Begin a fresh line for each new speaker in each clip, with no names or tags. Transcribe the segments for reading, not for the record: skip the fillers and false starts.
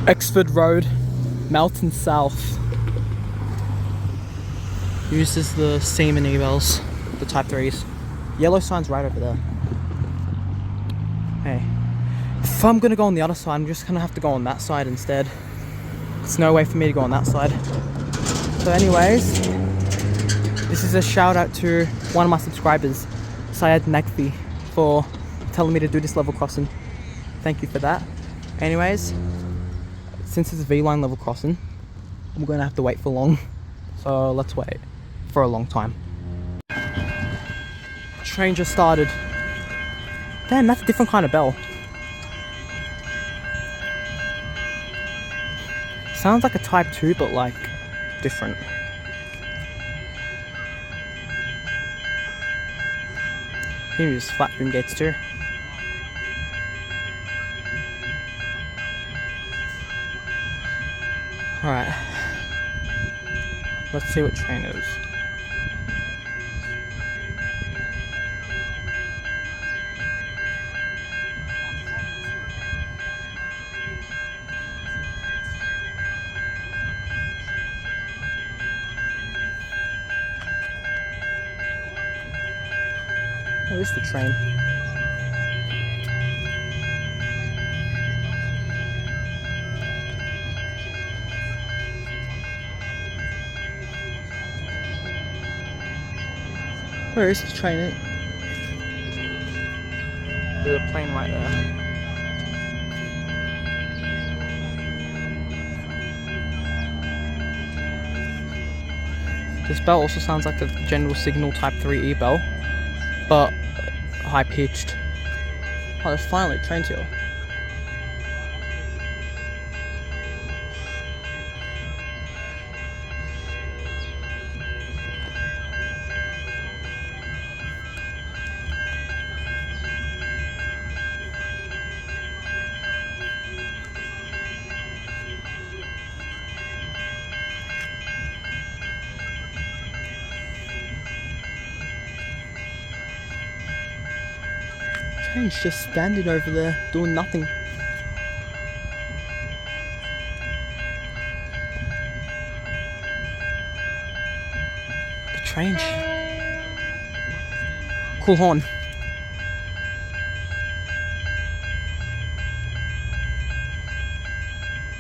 Exford Road, Melton South. Uses the Siemens e-bells, the Type 3s. Yellow sign's right over there. Hey, if I'm gonna go on the other side, I'm just gonna have to go on that side instead. There's no way for me to go on that side. So anyways, this is a shout out to one of my subscribers, Syed Naqvi, for telling me to do this level crossing. Thank you for that. Anyways, since it's a V-line level crossing, I'm gonna have to wait for long. So let's wait for a long time. Train just started. Damn, that's a different kind of bell. Sounds like a Type 2, but like different. You can use flat boom gates too. Alright. Let's see what train it is. Oh, this is the train. Where is the train at? There's a plane right there. This bell also sounds like a general signal Type 3E bell, but high pitched. Oh, there's finally trains here. Train's just standing over there doing nothing. The train. Cool horn.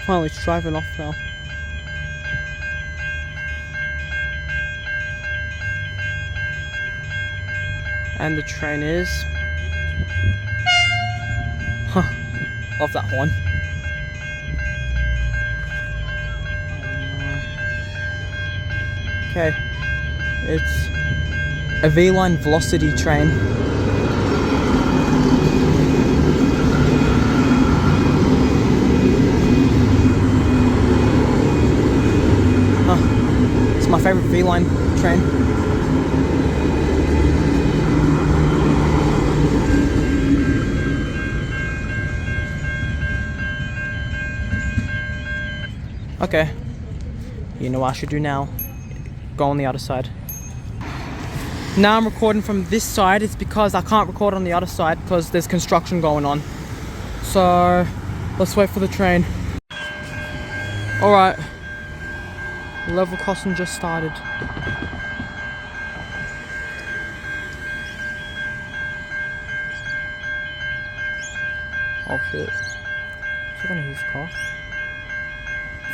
Finally, it's driving off now. And the train is... Huh, love that horn. Okay, it's a V-line velocity train. Huh, it's my favorite V-line train. Okay, you know what I should do now? Go on the other side. Now I'm recording from this side. It's because I can't record on the other side because there's construction going on. So let's wait for the train. Alright, level crossing just started. Oh shit, is it gonna hit his car?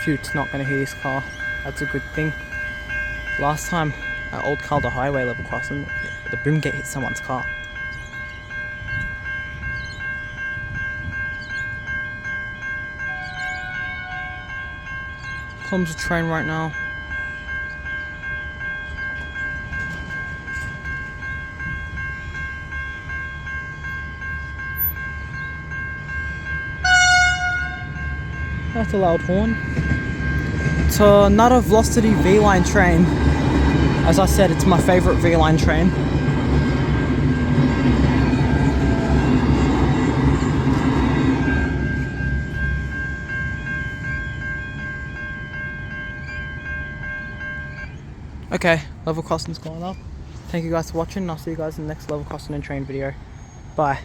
Phew, it's not going to hit his car. That's a good thing. Last time at Old Calder Highway level crossing, the boom gate hit someone's car. Comes a train right now. That's a loud horn. It's another velocity V-line train. As I said, it's my favorite V-line train. Okay, level crossing's going up. Thank you guys for watching. I'll see you guys in the next level crossing and train video. Bye.